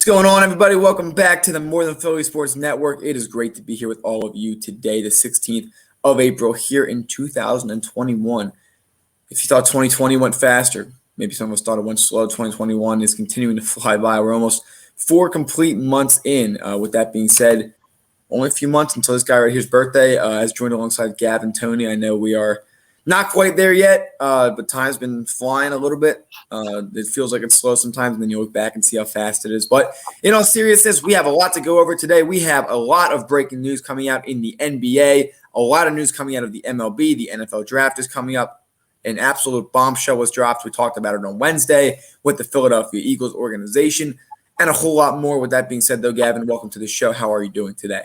What's going on, everybody? Welcome back to the More Than Philly Sports Network. It is great to be here with all of you today, the 16th of April, here in 2021. If you thought 2020 went faster, maybe some of us thought it went slow. 2021 is continuing to fly by. We're almost 4 complete months in. With that being said, only a few months until this guy right here's birthday. Has joined alongside Gav and Tony. I know we are not quite there yet, but time's been flying a little bit. It feels like it's slow sometimes, and then you look back and see how fast it is. But in all seriousness, we have a lot to go over today. We have a lot of breaking news coming out in the NBA, a lot of news coming out of the MLB. The NFL draft is coming up. An absolute bombshell was dropped. We talked about it on Wednesday with the Philadelphia Eagles organization, and a whole lot more. With that being said, though, Gavin, welcome to the show. How are you doing today?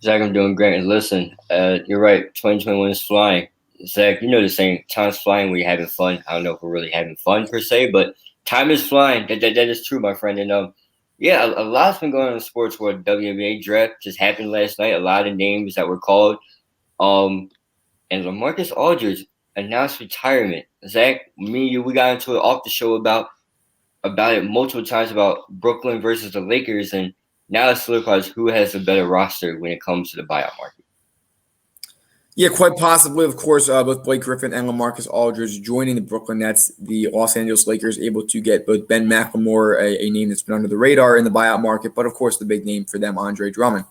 Zach, I'm doing great. And listen, you're right. 2021 is flying. Zach, you know the saying, time's flying when you're having fun. I don't know if we're really having fun per se, but time is flying. That is true, my friend. And a lot's been going on in sports where the WNBA draft just happened last night. A lot of names that were called. And LaMarcus Aldridge announced retirement. Zach, me and you, we got into it off the show about it multiple times about Brooklyn versus the Lakers, and now it solidifies who has a better roster when it comes to the buyout market. Yeah, quite possibly. Of course, both Blake Griffin and LaMarcus Aldridge joining the Brooklyn Nets. The Los Angeles Lakers able to get both Ben McLemore, a name that's been under the radar in the buyout market, but of course the big name for them, Andre Drummond.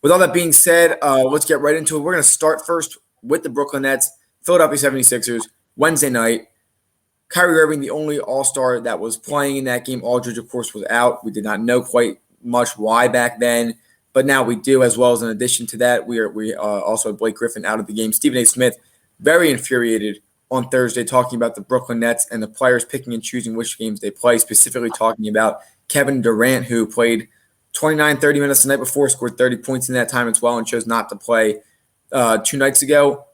With all that being said, let's get right into it. We're going to start first with the Brooklyn Nets, Philadelphia 76ers, Wednesday night. Kyrie Irving, the only all-star that was playing in that game. Aldridge, of course, was out. We did not know quite much why back then. But now we do, as well as in addition to that, we also had Blake Griffin out of the game. Stephen A. Smith, very infuriated on Thursday, talking about the Brooklyn Nets and the players picking and choosing which games they play, specifically talking about Kevin Durant, who played 29, 30 minutes the night before, scored 30 points in that time as well, and chose not to play 2 nights ago.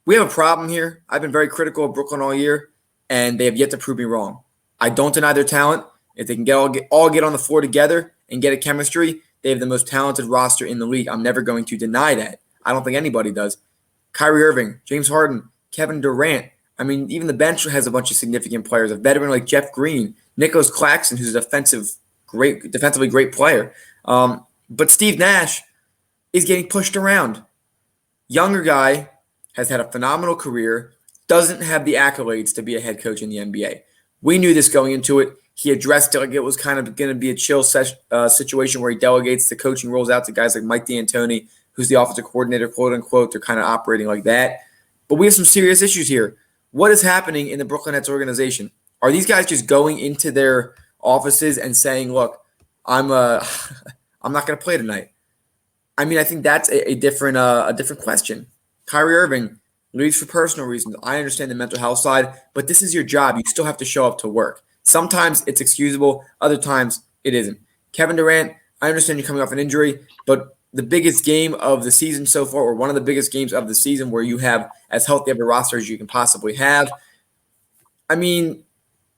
We have a problem here. I've been very critical of Brooklyn all year, and they have yet to prove me wrong. I don't deny their talent. If they can all get on the floor together and get a chemistry, they have the most talented roster in the league. I'm never going to deny that. I don't think anybody does. Kyrie Irving, James Harden, Kevin Durant. I mean, even the bench has a bunch of significant players. A veteran like Jeff Green, Nicholas Claxton, who's a defensively great player. But Steve Nash is getting pushed around. Younger guy, has had a phenomenal career, doesn't have the accolades to be a head coach in the NBA. We knew this going into it. He addressed it like it was kind of going to be a chill situation where he delegates the coaching roles out to guys like Mike D'Antoni, who's the offensive coordinator, quote unquote. They're kind of operating like that. But we have some serious issues here. What is happening in the Brooklyn Nets organization? Are these guys just going into their offices and saying, look, I'm not going to play tonight? I mean, I think that's a different question. Kyrie Irving leaves for personal reasons. I understand the mental health side, but this is your job. You still have to show up to work. Sometimes it's excusable. Other times it isn't. Kevin Durant, I understand you're coming off an injury, but the biggest game of the season so far, or one of the biggest games of the season where you have as healthy of a roster as you can possibly have, I mean,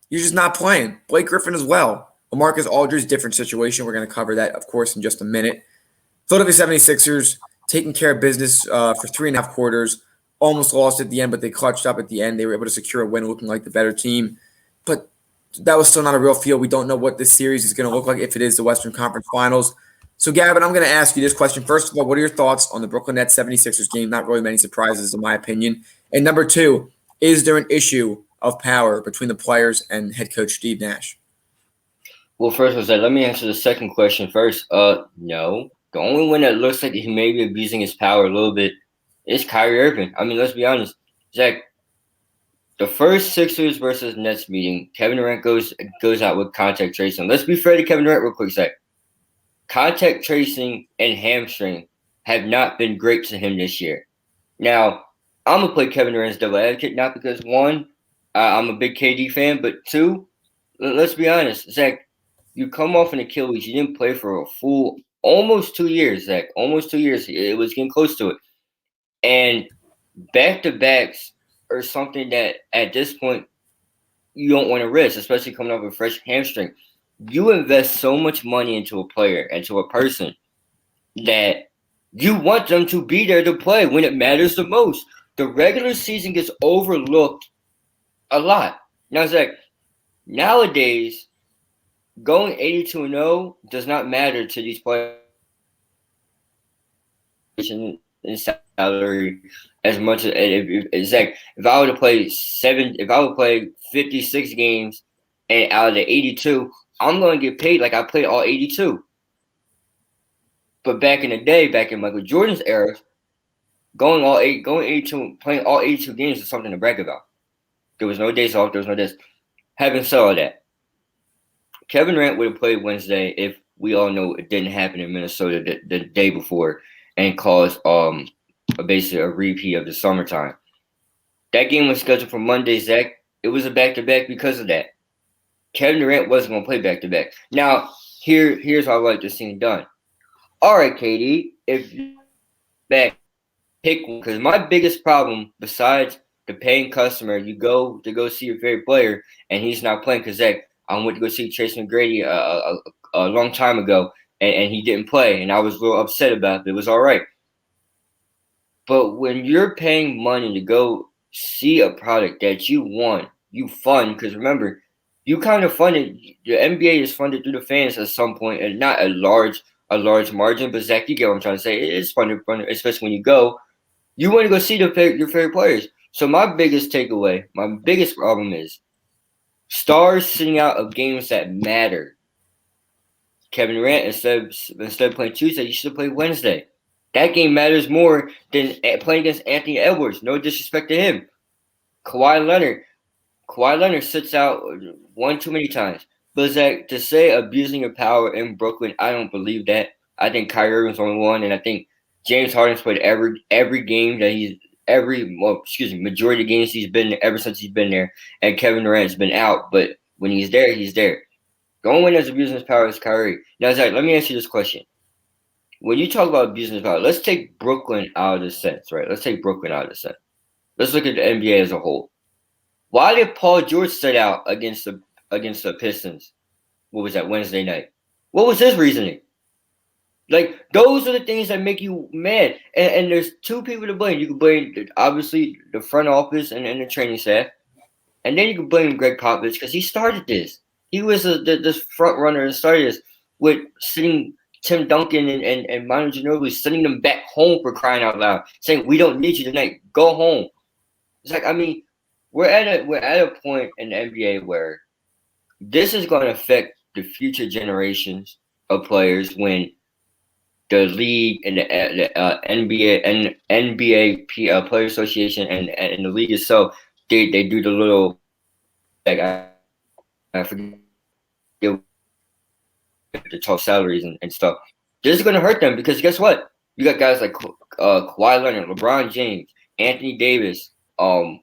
you're just not playing. Blake Griffin as well. LaMarcus Aldridge, different situation. We're going to cover that, of course, in just a minute. Philadelphia 76ers taking care of business for 3.5 quarters. Almost lost at the end, but they clutched up at the end. They were able to secure a win looking like the better team. But that was still not a real feel. We don't know what this series is going to look like if it is the Western Conference Finals. So, Gavin, I'm going to ask you this question. First of all, what are your thoughts on the Brooklyn Nets 76ers game? Not really many surprises, in my opinion. And number two, is there an issue of power between the players and head coach Steve Nash? Well, first of all, let me answer the second question first. No. The only one that looks like he may be abusing his power a little bit is Kyrie Irving. I mean, let's be honest. Zach, the first Sixers versus Nets meeting, Kevin Durant goes out with contact tracing. Let's be fair to Kevin Durant real quick, Zach. Contact tracing and hamstring have not been great to him this year. Now, I'm going to play Kevin Durant's devil advocate, not because, one, I'm a big KD fan, but two, let's be honest, Zach, you come off an Achilles. You didn't play for a full almost 2 years, Zach. Almost 2 years. It was getting close to it. And back-to-backs are something that at this point you don't want to risk, especially coming off a fresh hamstring. You invest so much money into a player, into a person, that you want them to be there to play when it matters the most. The regular season gets overlooked a lot. Now, Zach, nowadays, going 82-0 does not matter to these players in salary as much as it's like if I were to play 56 games and out of the 82, I'm going to get paid like I played all 82. But back in the day, back in Michael Jordan's era, going 82, playing all 82 games is something to brag about. There was no days off. There was no days. Having said all that, Kevin Durant would have played Wednesday if we all know it didn't happen in Minnesota the day before and caused basically a repeat of the summertime. That game was scheduled for Monday, Zach. It was a back-to-back because of that. Kevin Durant wasn't going to play back-to-back. Now, here's how I like this thing done. All right, KD, if you back, pick one. Because my biggest problem, besides the paying customer, you go to go see your favorite player, and he's not playing because Zach, I went to go see Trace McGrady a long time ago, and he didn't play, and I was a little upset about it. It was all right. But when you're paying money to go see a product that you want, you fund, because remember, you kind of funded, the NBA is funded through the fans at some point, and not a large margin, but Zach, you get what I'm trying to say. It is funded, especially when you go. You want to go see your favorite players. So my biggest takeaway, my biggest problem is stars sitting out of games that matter. Kevin Durant, instead of playing Tuesday, you should have played Wednesday. That game matters more than playing against Anthony Edwards. No disrespect to him. Kawhi Leonard sits out one too many times. But Zach, to say abusing your power in Brooklyn, I don't believe that. I think Kyrie Irving's only one, and I think James Harden's played every game that majority of games he's been there ever since he's been there, and Kevin Durant's been out. But when he's there, he's there. The only one that's abusing his power is Kyrie. Now, Zach, let me ask you this question. When you talk about abusing his power, let's take Brooklyn out of the sense, right? Let's take Brooklyn out of the sense. Let's look at the NBA as a whole. Why did Paul George sit out against the Pistons? What was that, Wednesday night? What was his reasoning? Like, those are the things that make you mad. And there's two people to blame. You can blame, obviously, the front office and the training staff. And then you can blame Greg Popovich because he started this. He was this front runner and started this with sitting Tim Duncan and Manu Ginobili, sending them back home for crying out loud, saying, we don't need you tonight. Go home. It's like, I mean, we're at a point in the NBA where this is going to affect the future generations of players when the league and the NBA and NBA Player Association and the league itself, they do the little, like, I forget the tough salaries and stuff. This is going to hurt them because guess what? You got guys like Kawhi Leonard, LeBron James, Anthony Davis, Joel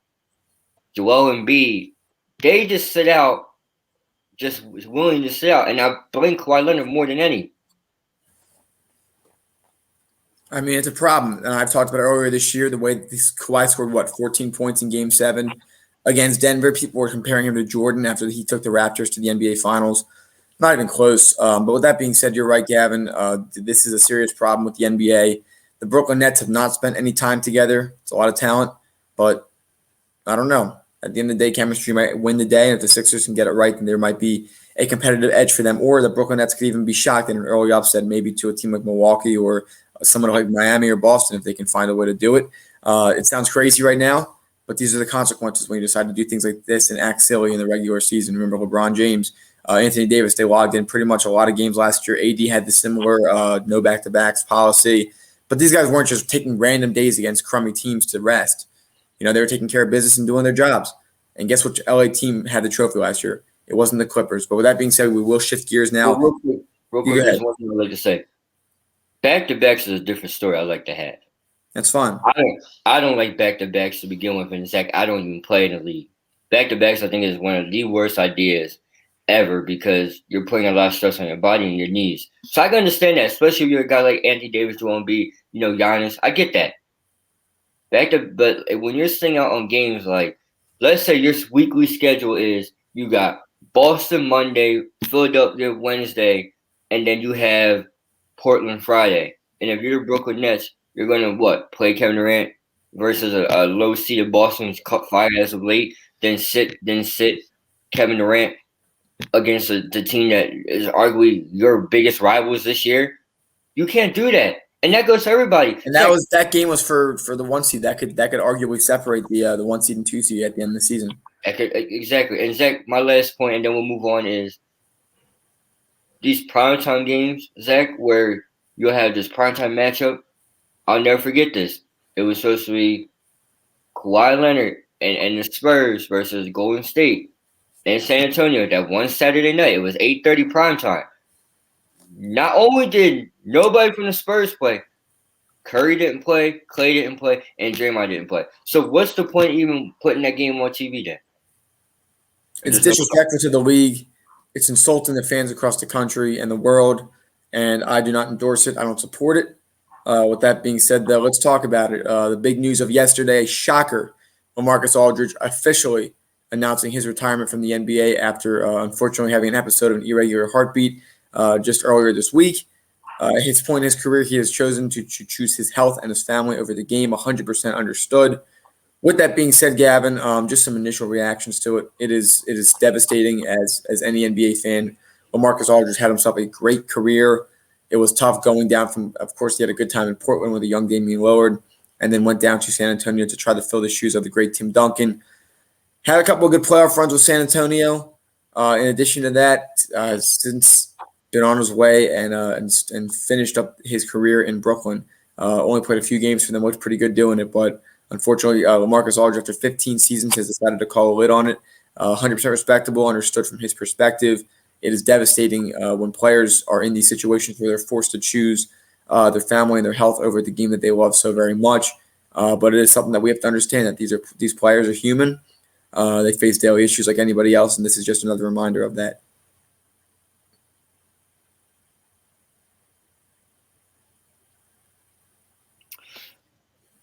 Embiid. They just sit out, just willing to sit out. And I blame Kawhi Leonard more than any. I mean, it's a problem. And I've talked about it earlier this year, the way Kawhi scored, 14 points in Game 7 against Denver. People were comparing him to Jordan after he took the Raptors to the NBA Finals. Not even close. But with that being said, you're right, Gavin. This is a serious problem with the NBA. The Brooklyn Nets have not spent any time together. It's a lot of talent. But I don't know. At the end of the day, chemistry might win the day. And if the Sixers can get it right, then there might be a competitive edge for them. Or the Brooklyn Nets could even be shocked in an early upset, maybe to a team like Milwaukee or someone like Miami or Boston if they can find a way to do it. It sounds crazy right now, but these are the consequences when you decide to do things like this and act silly in the regular season. Remember LeBron James, Anthony Davis, they logged in pretty much a lot of games last year. AD had the similar no back-to-backs policy. But these guys weren't just taking random days against crummy teams to rest. They were taking care of business and doing their jobs. And guess what LA team had the trophy last year? It wasn't the Clippers. But with that being said, we will shift gears now. Well, real quick, there's one thing I'd like to say. Back-to-backs is a different story I like to have. That's fun. I don't like back-to-backs to begin with. And in fact, I don't even play in the league. Back-to-backs, I think, is one of the worst ideas ever because you're putting a lot of stress on your body and your knees. So I can understand that, especially if you're a guy like Anthony Davis, Joel Embiid, Giannis. I get that. But when you're sitting out on games like, let's say your weekly schedule is you got Boston Monday, Philadelphia Wednesday, and then you have Portland Friday. And if you're the Brooklyn Nets, you're going to play Kevin Durant versus a low-seeded Boston's cut fire as of late, then sit Kevin Durant. against the team that is arguably your biggest rivals this year. You can't do that, and that goes to everybody. And that game was for the 1 seed. That could arguably separate the 1 seed and 2 seed at the end of the season. Exactly. And Zach, my last point, and then we'll move on, is these primetime games, Zach, where you'll have this primetime matchup. I'll never forget this. It was supposed to be Kawhi Leonard and the Spurs versus Golden State in San Antonio. That one Saturday night, it was 8:30 primetime. Not only did nobody from the Spurs play, Curry didn't play, Clay didn't play, and Draymond didn't play. So what's the point even putting that game on TV then? It's disrespectful to the league. It's insulting the fans across the country and the world, and I do not endorse it. I don't support it. With that being said, though, let's talk about it. The big news of yesterday, shocker, LaMarcus Aldridge officially announcing his retirement from the NBA after unfortunately having an episode of an irregular heartbeat just earlier this week. At his point in his career, he has chosen to choose his health and his family over the game, 100% understood. With that being said, Gavin, just some initial reactions to it. It is devastating as any NBA fan. LaMarcus Aldridge had himself a great career. It was tough going down from, of course, he had a good time in Portland with a young Damian Lillard, and then went down to San Antonio to try to fill the shoes of the great Tim Duncan. Had a couple of good playoff runs with San Antonio. In addition to that, since been on his way and finished up his career in Brooklyn. Only played a few games for them, looked pretty good doing it, but unfortunately, LaMarcus Aldridge, after 15 seasons, has decided to call a lid on it. 100% respectable, understood from his perspective. It is devastating when players are in these situations where they're forced to choose their family and their health over the game that they love so very much. But it is something that we have to understand, that these players are human. They face daily issues like anybody else, and this is just another reminder of that.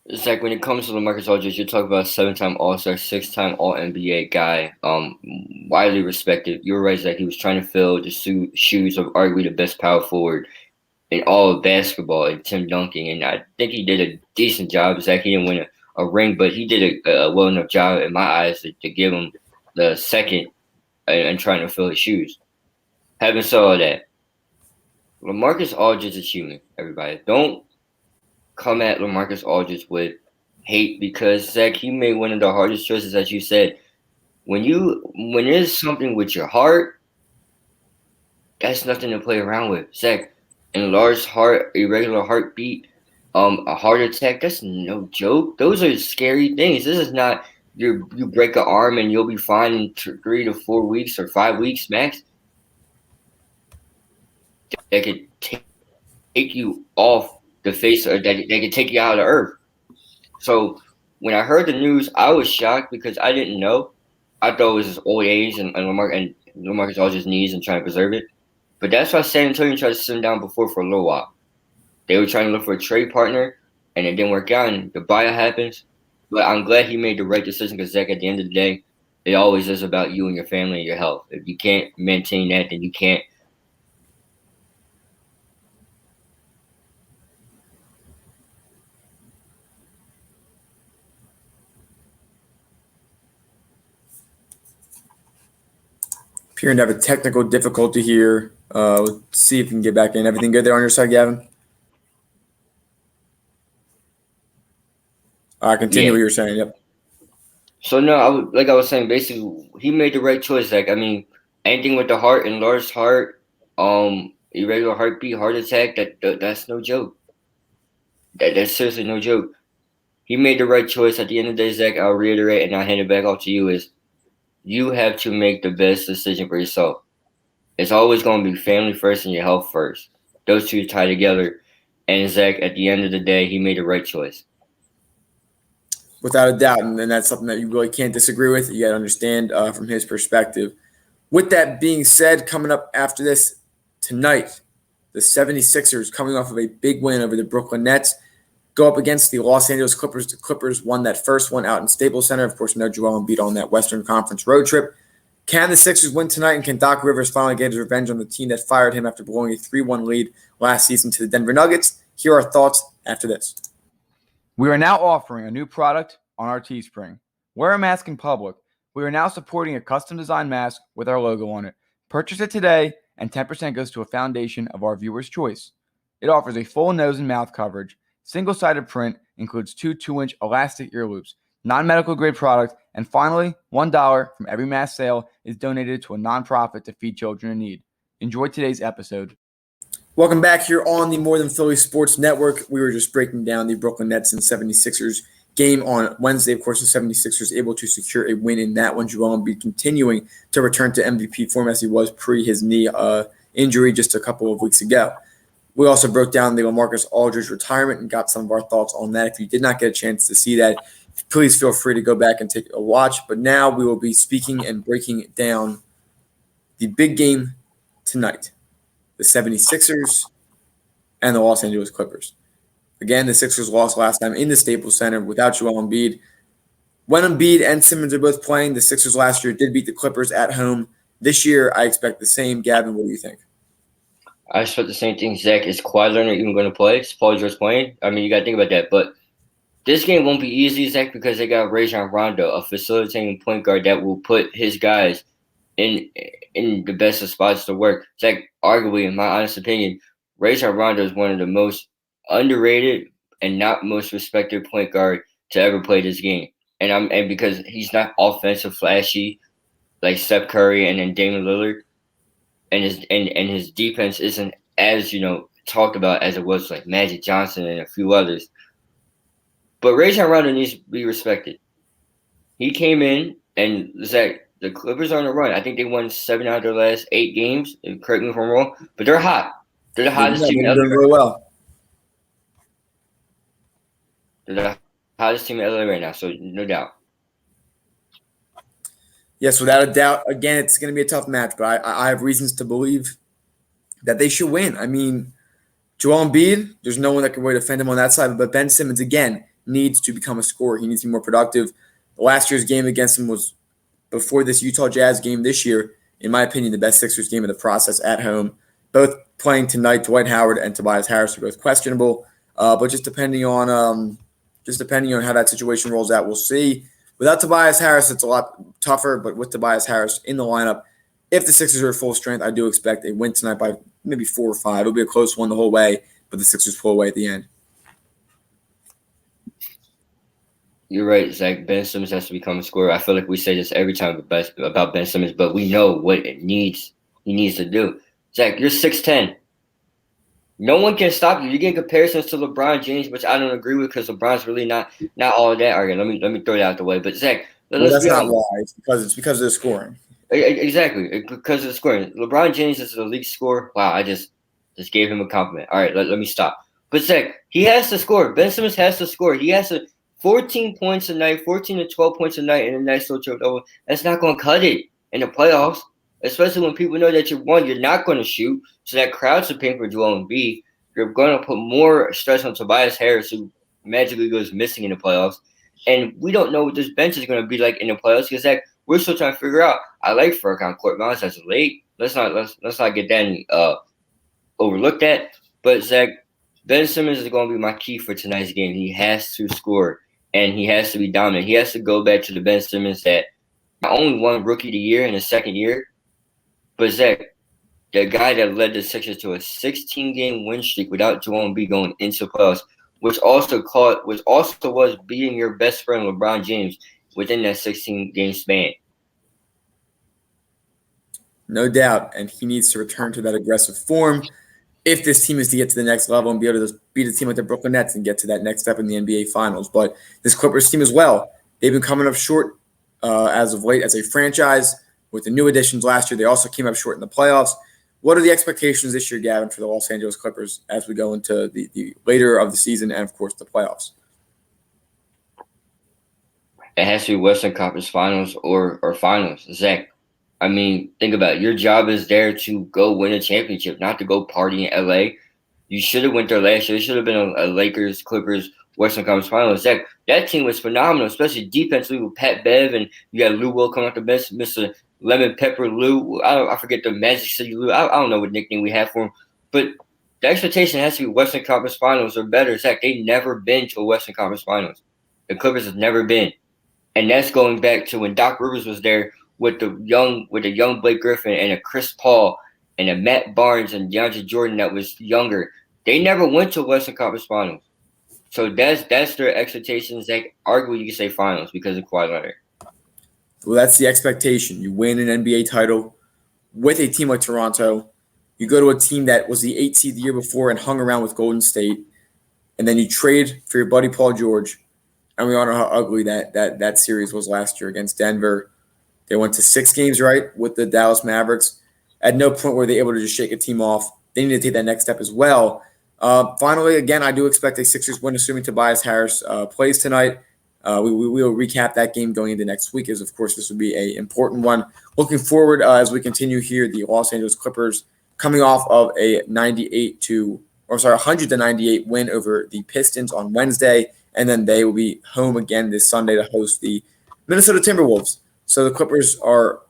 It's like when it comes to LaMarcus Aldridge, you talk about a 7-time All-Star, 6-time All-NBA guy, widely respected. You were right, Zach. He was trying to fill the shoes of arguably the best power forward in all of basketball, and Tim Duncan. And I think he did a decent job. Zach, he didn't win a ring, but he did a well enough job in my eyes to give him the second and trying to fill his shoes. Having said all that, LaMarcus Aldridge is human, everybody. Don't come at LaMarcus Aldridge with hate, because Zach, he made one of the hardest choices, as you said. When there's something with your heart, that's nothing to play around with. Zach, enlarged heart, irregular heartbeat, a heart attack, that's no joke. Those are scary things. This is not you break an arm and you'll be fine in 3 to 4 weeks or 5 weeks max. That could take you off the face, or that could take you out of earth. So when I heard the news, I was shocked because I didn't know. I thought it was his old age and LaMarcus Aldridge's knees and trying to preserve it. But that's why San Antonio tried to sit him down before for a little while. They were trying to look for a trade partner, and it didn't work out, and the buyout happens. But I'm glad he made the right decision, because, Zach, at the end of the day, it always is about you and your family and your health. If you can't maintain that, then you can't. Appearing to have a technical difficulty here. Let's see if we can get back in. Everything good there on your side, Gavin? Continue what you were saying. Yep. So, no, like I was saying, basically, he made the right choice, Zach. I mean, anything with the heart, enlarged heart, irregular heartbeat, heart attack, that's no joke. That's seriously no joke. He made the right choice. At the end of the day, Zach, I'll reiterate and I'll hand it back off to you, is you have to make the best decision for yourself. It's always going to be family first and your health first. Those two tie together. And Zach, at the end of the day, he made the right choice. Without a doubt, and that's something that you really can't disagree with. You got to understand from his perspective. With that being said, coming up after this tonight, the 76ers, coming off of a big win over the Brooklyn Nets, go up against the Los Angeles Clippers. The Clippers won that first one out in Staples Center. Of course, no Joel Embiid on that Western Conference road trip. Can the Sixers win tonight, and can Doc Rivers finally get his revenge on the team that fired him after blowing a 3-1 lead last season to the Denver Nuggets? Here are thoughts after this. We are now offering a new product on our Teespring. Wear a mask in public. We are now supporting a custom-designed mask with our logo on it. Purchase it today, and 10% goes to a foundation of our viewers' choice. It offers a full nose and mouth coverage, single-sided print, includes 2 2-inch elastic ear loops, non-medical grade product, and finally, $1 from every mass sale is donated to a nonprofit to feed children in need. Enjoy today's episode. Welcome back here on the More Than Phillies Sports Network. We were just breaking down the Brooklyn Nets and 76ers game on Wednesday. Of course, the 76ers able to secure a win in that one. Joel Embiid continuing to return to MVP form as he was pre his knee injury just a couple of weeks ago. We also broke down the LaMarcus Aldridge retirement and got some of our thoughts on that. If you did not get a chance to see that, please feel free to go back and take a watch. But now we will be speaking and breaking down the big game tonight. The 76ers and the Los Angeles Clippers. Again, the Sixers lost last time in the Staples Center without Joel Embiid. When Embiid and Simmons are both playing, the Sixers last year did beat the Clippers at home. This year, I expect the same. Gavin, what do you think? I expect the same thing, Zach. Is Kawhi Leonard even going to play? Is Paul George playing? I mean, you got to think about that. But this game won't be easy, Zach, because they got Rajon Rondo, a facilitating point guard that will put his guys in the best of spots to work. Zach, arguably, in my honest opinion, Rajon Rondo is one of the most underrated and not most respected point guard to ever play this game. And because he's not offensive flashy like Steph Curry and then Damian Lillard, and his defense isn't as talked about as it was like Magic Johnson and a few others. But Rajon Rondo needs to be respected. He came in and Zach, the Clippers are on a run. I think they won 7 out of their last 8 games. Correct me if I'm wrong, but they're hot. They're the hottest team in LA. Doing really well. They're the hottest team in LA right now, so no doubt. Yes, without a doubt. Again, it's going to be a tough match, but I have reasons to believe that they should win. I mean, Joel Embiid, there's no one that can really defend him on that side, but Ben Simmons, again, needs to become a scorer. He needs to be more productive. Last year's game against him was, before this Utah Jazz game this year, in my opinion, the best Sixers game of the process at home. Both playing tonight, Dwight Howard and Tobias Harris are both questionable, but just depending on how that situation rolls out, we'll see. Without Tobias Harris, it's a lot tougher, but with Tobias Harris in the lineup, if the Sixers are at full strength, I do expect a win tonight by maybe 4 or 5. It'll be a close one the whole way, but the Sixers pull away at the end. You're right, Zach. Ben Simmons has to become a scorer. I feel like we say this every time about Ben Simmons, but we know what he needs to do. Zach, you're 6'10". No one can stop you. You get comparisons to LeBron James, which I don't agree with because LeBron's really not all that. All right, let me throw it out the way. But Zach, that's not why. It's because of the scoring. Exactly, because of the scoring. LeBron James is an elite scorer. Wow, I just gave him a compliment. All right, let me stop. But Zach, he has to score. Ben Simmons has to score. He has to 14 points a night, 14 to 12 points a night in a nice little triple-double. That's not going to cut it in the playoffs, especially when people know that you're not going to shoot. So that crowd's paying for Joel Embiid. You're going to put more stress on Tobias Harris, who magically goes missing in the playoffs. And we don't know what this bench is going to be like in the playoffs because Zach, we're still trying to figure out. I like Furkan Korkmaz as a late. Let's not get that overlooked at. But Zach, Ben Simmons is going to be my key for tonight's game. He has to score and he has to be dominant. He has to go back to the Ben Simmons that not only won Rookie of the Year in his second year, but Zach, the guy that led the Sixers to a 16-game win streak without Joel Embiid going into playoffs, which also was beating your best friend LeBron James within that 16-game span. No doubt, and he needs to return to that aggressive form if this team is to get to the next level and be able to beat a team like the Brooklyn Nets and get to that next step in the NBA Finals. But this Clippers team as well, they've been coming up short as of late as a franchise. With the new additions last year, they also came up short in the playoffs. What are the expectations this year, Gavin, for the Los Angeles Clippers as we go into the later of the season and, of course, the playoffs? It has to be Western Conference Finals or Finals. Zach, I mean, think about it. Your job is there to go win a championship, not to go party in LA. You should have went there last year. It should have been a Lakers, Clippers, Western Conference Finals. Zach, that team was phenomenal, especially defensively with Pat Bev, and you got Lou Will coming off the bench, Mr. Lemon Pepper Lou. I forget the Magic City Lou. I don't know what nickname we have for him. But the expectation has to be Western Conference Finals or better. Zach, they never been to a Western Conference Finals. The Clippers have never been. And that's going back to when Doc Rivers was there with the young Blake Griffin and a Chris Paul and a Matt Barnes and DeAndre Jordan that was younger. They never went to Western Conference Finals. So that's their expectations. Like, arguably, you could say finals because of Kawhi Leonard. Well, that's the expectation. You win an NBA title with a team like Toronto. You go to a team that was the 8th seed the year before and hung around with Golden State. And then you trade for your buddy Paul George. And we all know how ugly that series was last year against Denver. They went to 6 games, right, with the Dallas Mavericks. At no point were they able to just shake a team off. They need to take that next step as well. Finally, again, I do expect a Sixers win, assuming Tobias Harris plays tonight. We will recap that game going into next week, as of course this would be an important one. Looking forward as we continue here, the Los Angeles Clippers coming off of a 100-98 win over the Pistons on Wednesday, and then they will be home again this Sunday to host the Minnesota Timberwolves. So the Clippers are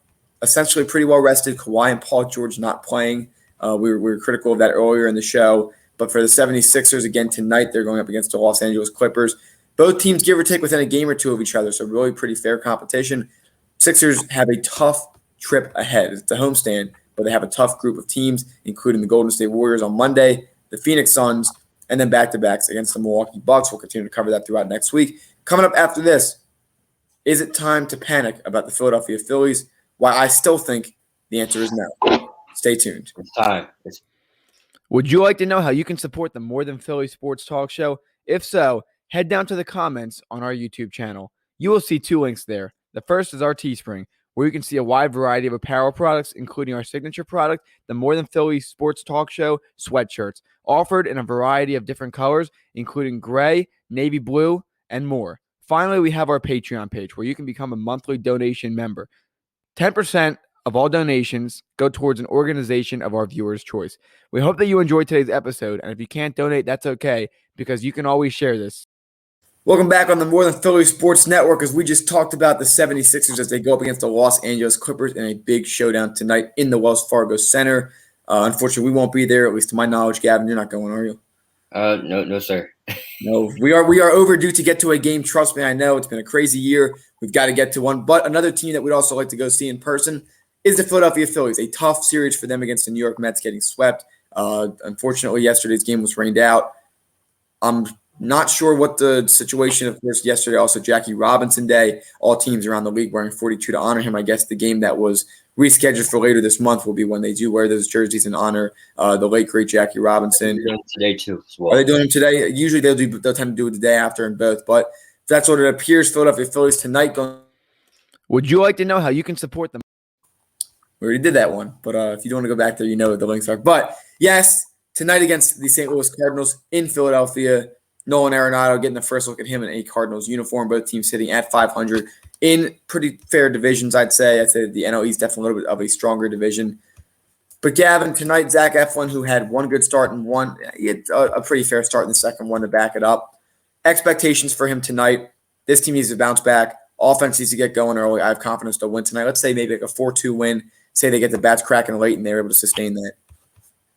essentially pretty well rested. Kawhi and Paul George not playing. We were critical of that earlier in the show. But for the 76ers, again, tonight, they're going up against the Los Angeles Clippers. Both teams, give or take, within a game or two of each other. So really pretty fair competition. Sixers have a tough trip ahead. It's a homestand, but they have a tough group of teams, including the Golden State Warriors on Monday, the Phoenix Suns, and then back-to-backs against the Milwaukee Bucks. We'll continue to cover that throughout next week. Coming up after this, is it time to panic about the Philadelphia Phillies? Why I still think the answer is no. Stay tuned. It's time. Would you like to know how you can support the More Than Philly Sports Talk Show? If so, head down to the comments on our YouTube channel. You will see 2 links there. The first is our Teespring, where you can see a wide variety of apparel products, including our signature product, the More Than Philly Sports Talk Show sweatshirts, offered in a variety of different colors, including gray, navy blue, and more. Finally, we have our Patreon page, where you can become a monthly donation member. 10% of all donations go towards an organization of our viewers' choice. We hope that you enjoyed today's episode, and if you can't donate, that's okay, because you can always share this. Welcome back on the More Than Philly Sports Network, as we just talked about the 76ers as they go up against the Los Angeles Clippers in a big showdown tonight in the Wells Fargo Center. Unfortunately, we won't be there, at least to my knowledge. Gavin, you're not going, are you? No, sir. No, we are overdue to get to a game. Trust me, I know it's been a crazy year. We've got to get to one. But another team that we'd also like to go see in person is the Philadelphia Phillies. A tough series for them against the New York Mets, getting swept. Unfortunately, yesterday's game was rained out. I'm not sure what the situation, of course, yesterday, also Jackie Robinson Day. All teams around the league wearing 42 to honor him. I guess the game that was rescheduled for later this month will be when they do wear those jerseys and honor the late, great Jackie Robinson. They're doing it today, too, as well. Are they doing them today? Usually they'll tend to do it the day after in both. But that's what it appears. Philadelphia Phillies tonight going. Would you like to know how you can support them? We already did that one, but if you don't want to go back there, you know what the links are. But yes, tonight against the St. Louis Cardinals in Philadelphia, Nolan Arenado getting the first look at him in a Cardinals uniform. Both teams sitting at 500 in pretty fair divisions, I'd say. I'd say the NL East definitely a little bit of a stronger division. But Gavin, tonight, Zach Eflin, who had one good start and he had a pretty fair start in the second one to back it up. Expectations for him tonight. This team needs to bounce back. Offense needs to get going early. I have confidence they'll win tonight. Let's say maybe like a 4-2 win. Say they get the bats cracking late and they're able to sustain that.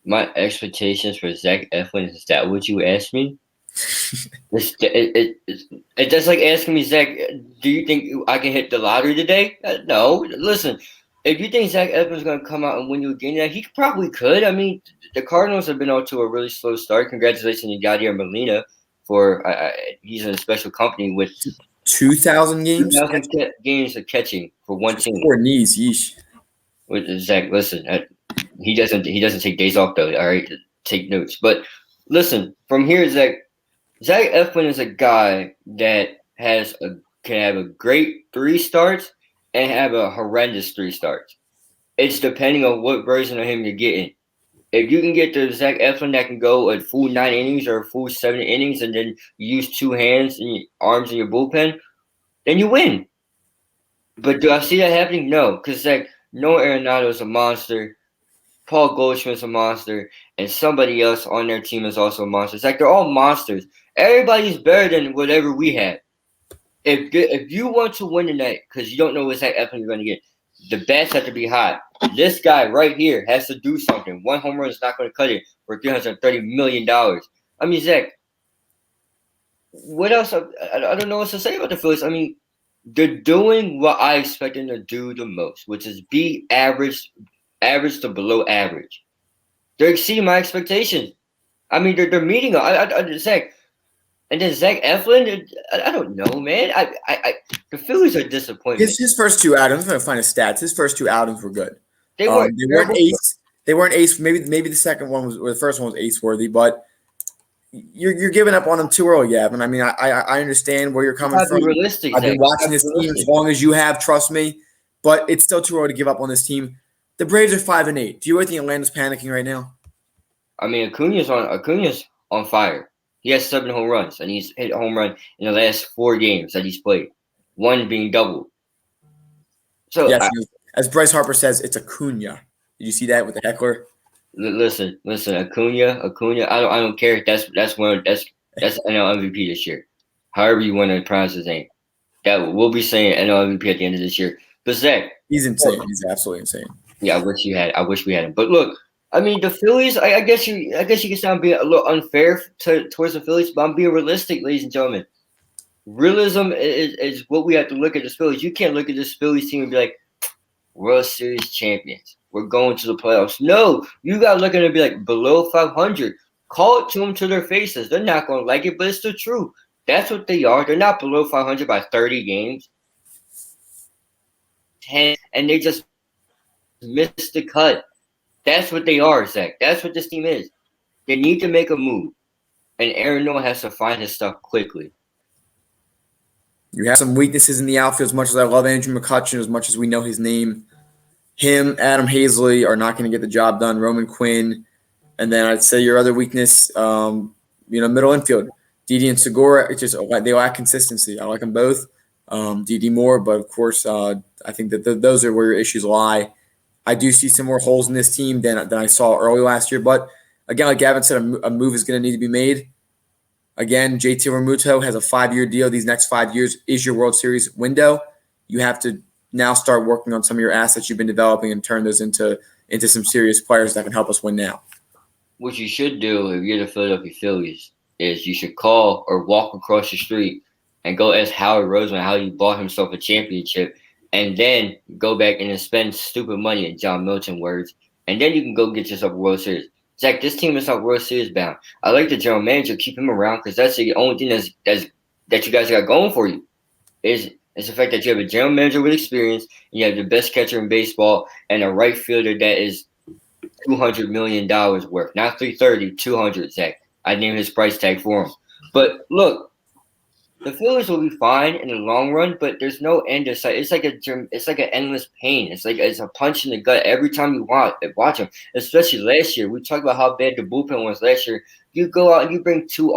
My expectations for Zach Eflin, is that what you asked me? It's just like asking me, Zach, do you think I can hit the lottery today? No. Listen, if you think Zach Eflin's going to come out and win you a game, he probably could. I mean, the Cardinals have been out to a really slow start. Congratulations to Yadier Molina for he's in a special company with 2,000 games? 2,000 games of catching for one team. 4 knees, yeesh. With Zach, listen, he doesn't take days off though. All right, take notes. But listen, from here, Zach Eflin is a guy that can have a great 3 starts and have a horrendous 3 starts. It's depending on what version of him you're getting. If you can get the Zach Eflin that can go a full 9 innings or a full 7 innings and then use 2 hands and arms in your bullpen, then you win. But do I see that happening? No, because Noah Arenado is a monster. Paul Goldschmidt's a monster. And somebody else on their team is also a monster. It's like they're all monsters. Everybody's better than whatever we have. If you want to win tonight, because you don't know what Zach Eflin you're going to get, the bats have to be hot. This guy right here has to do something. 1 home run is not going to cut it for $330 million. I mean, Zach, what else? I don't know what to say about the Phillies. I mean, they're doing what I expect them to do the most, which is be average to below average. They're exceeding my expectations. I mean, they're meeting. Zach, and then Zach Eflin. I don't know, man. The Phillies are disappointment. His first two outings. I'm gonna find his stats. His first two outings were good. They weren't ace. They weren't ace. Maybe the second one was, or the first one was ace worthy, but you're giving up on them too early, Gavin. I mean, I understand where you're coming from. Realistic, I've been watching this team as long as you have, trust me, but it's still too early to give up on this team. The Braves are 5-8. Do you really think Atlanta's panicking right now? I mean, Acuna's on fire. He has 7 home runs, and he's hit a home run in the last 4 games that he's played, one being doubled. So yes, as Bryce Harper says, it's Acuna. Did you see that with the heckler? Listen, Acuna. I don't care. That's NL MVP this year. However you want to pronounce his name, that we'll be saying NL MVP at the end of this year. But Zach, he's insane. He's absolutely insane. Yeah, I wish we had him. But look, I mean, the Phillies. I guess you can sound being a little unfair towards the Phillies, but I'm being realistic, ladies and gentlemen. Realism is what we have to look at the Phillies. You can't look at this Phillies team and be like, World Series champions. We're going to the playoffs. No, you got to look at it and be like below 500. Call it to them to their faces. They're not going to like it, but it's the truth. That's what they are. They're not below 500 by 30 games. 10, and they just missed the cut. That's what they are, Zach. That's what this team is. They need to make a move, and Aaron Nola has to find his stuff quickly. You have some weaknesses in the outfield. As much as I love Andrew McCutchen, as much as we know his name, him, Adam Hazley are not going to get the job done. Roman Quinn, and then I'd say your other weakness, middle infield, Didi and Segura. It's just they lack consistency. I like them both, Didi more, but of course, I think that those are where your issues lie. I do see some more holes in this team than I saw early last year, but again, like Gavin said, a move is going to need to be made. Again, JT Realmuto has a 5-year deal. These next 5 years is your World Series window. You have to now start working on some of your assets you've been developing and turn those into some serious players that can help us win now. What you should do if you're the Philadelphia Phillies is you should call or walk across the street and go ask Howard Roseman how he bought himself a championship, and then go back and spend stupid money in John Milton words, and then you can go get yourself a World Series. Zach, this team is not World Series bound. I like the general manager. Keep him around because that's the only thing that you guys got going for you is the fact that you have a general manager with experience, and you have the best catcher in baseball, and a right fielder that is $200 million worth. Not 330, 200, Zach. I named his price tag for him. But look, the Phillies will be fine in the long run, but there's no end in sight. It's like an endless pain. It's a punch in the gut every time you watch them. Especially last year, we talked about how bad the bullpen was last year. You go out and you bring 2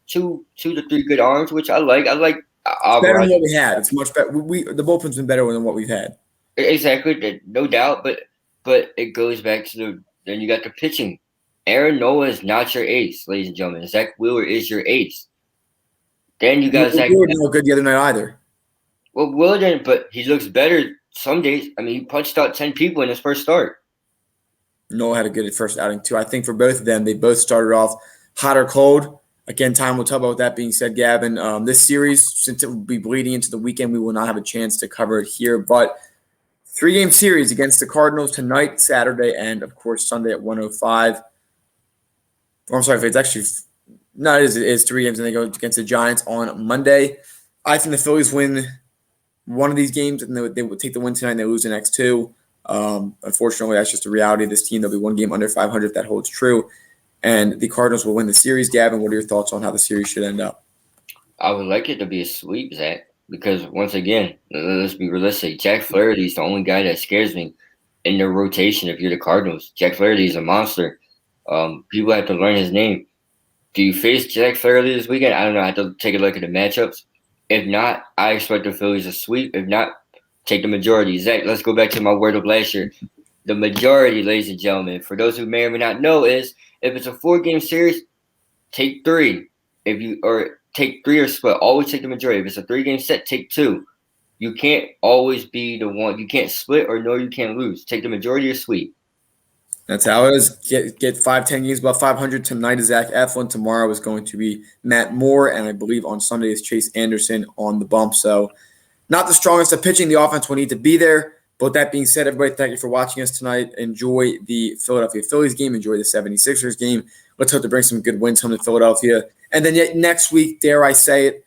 to 3 good arms, which I like. Better than what we had. It's much better. The bullpen's been better than what we've had. Exactly, no doubt. But it goes back to then you got the pitching. Aaron Nola is not your ace, ladies and gentlemen. Zach Wheeler is your ace. Then you got Zach. Wheeler didn't look good the other night either. Well, Wheeler didn't, but he looks better some days. I mean, he punched out 10 people in his first start. Nola had a good first outing too. I think for both of them, they both started off hot or cold. Again, time will tell. About that being said, Gavin, this series, since it will be bleeding into the weekend, we will not have a chance to cover it here. But 3-game series against the Cardinals tonight, Saturday, and of course Sunday at 1:05. Or I'm sorry, if it's actually no, it is 3 games, and they go against the Giants on Monday. I think the Phillies win one of these games, and they would take the win tonight, and they lose the next 2. Unfortunately, that's just the reality of this team. They'll be 1 game under 500 if that holds true. And the Cardinals will win the series. Gavin, what are your thoughts on how the series should end up? I would like it to be a sweep, Zach, because once again, let's be realistic. Jack Flaherty is the only guy that scares me in the rotation if you're the Cardinals. Jack Flaherty is a monster. People have to learn his name. Do you face Jack Flaherty this weekend? I don't know. I have to take a look at the matchups. If not, I expect the Phillies to sweep. If not, take the majority. Zach, let's go back to my word of last year. The majority, ladies and gentlemen, for those who may or may not know, is if it's a 4-game series, take 3. Take 3 or split. Always take the majority. If it's a 3-game set, take 2. You can't always be the one. You can't split or you can't lose. Take the majority or sweep. That's how it is. Get 5-10 games above 500. Tonight is Zach Eflin. Tomorrow is going to be Matt Moore. And I believe on Sunday is Chase Anderson on the bump. So not the strongest of pitching. The offense will need to be there. But with that being said, everybody, thank you for watching us tonight. Enjoy the Philadelphia Phillies game. Enjoy the 76ers game. Let's hope to bring some good wins home to Philadelphia. And then yet next week, dare I say it,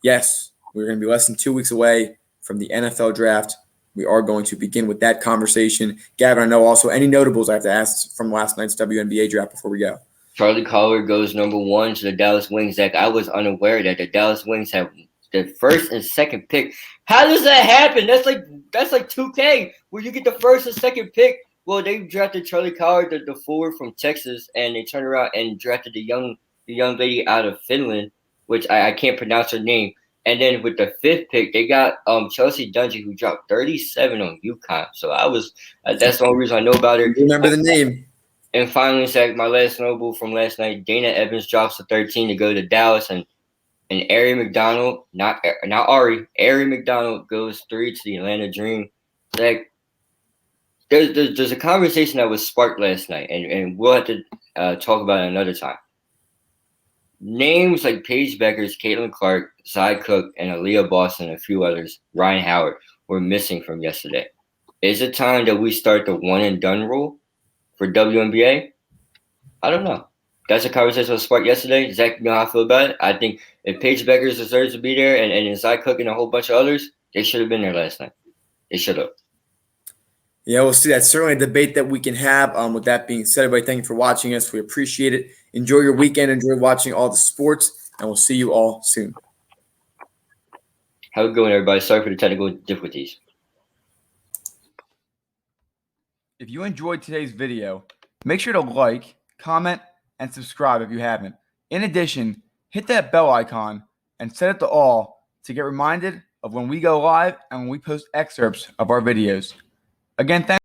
yes, we're going to be less than 2 weeks away from the NFL draft. We are going to begin with that conversation. Gavin, I know also any notables I have to ask from last night's WNBA draft before we go. Charlie Collier goes number 1 to the Dallas Wings. Zach, I was unaware that the Dallas Wings have the first and second pick. How does that happen? That's like 2K, where you get the first and second pick. Well, they drafted Charlie Collier, the forward from Texas, and they turned around and drafted the young lady out of Finland, which I can't pronounce her name. And then with the 5th pick, they got Chelsea Dungy, who dropped 37 on UConn. So that's the only reason I know about her. Remember the name. And finally, Zach, my last notable from last night, Dana Evans drops to 13 to go to Dallas, and Ari McDonald, not Ari, Ari McDonald goes 3 to the Atlanta Dream. Zach, there's a conversation that was sparked last night, and we'll have to talk about it another time. Names like Paige Beckers, Caitlin Clark, Zy Cook, and Aaliyah Boston, and a few others, Ryan Howard, were missing from yesterday. Is it time that we start the one-and-done rule for WNBA? I don't know. That's a conversation that was sparked yesterday. Zach, you know how I feel about it? I think if Paige Beckers deserves to be there and Zy Cook and a whole bunch of others, they should have been there last night. They should have. Yeah, we'll see. That's certainly a debate that we can have. With that being said, everybody, thank you for watching us. We appreciate it. Enjoy your weekend. Enjoy watching all the sports, and we'll see you all soon. Have a good one, everybody. Sorry for the technical difficulties. If you enjoyed today's video, make sure to like, comment, and subscribe if you haven't. In addition, hit that bell icon and set it to all to get reminded of when we go live and when we post excerpts of our videos. Again, thanks.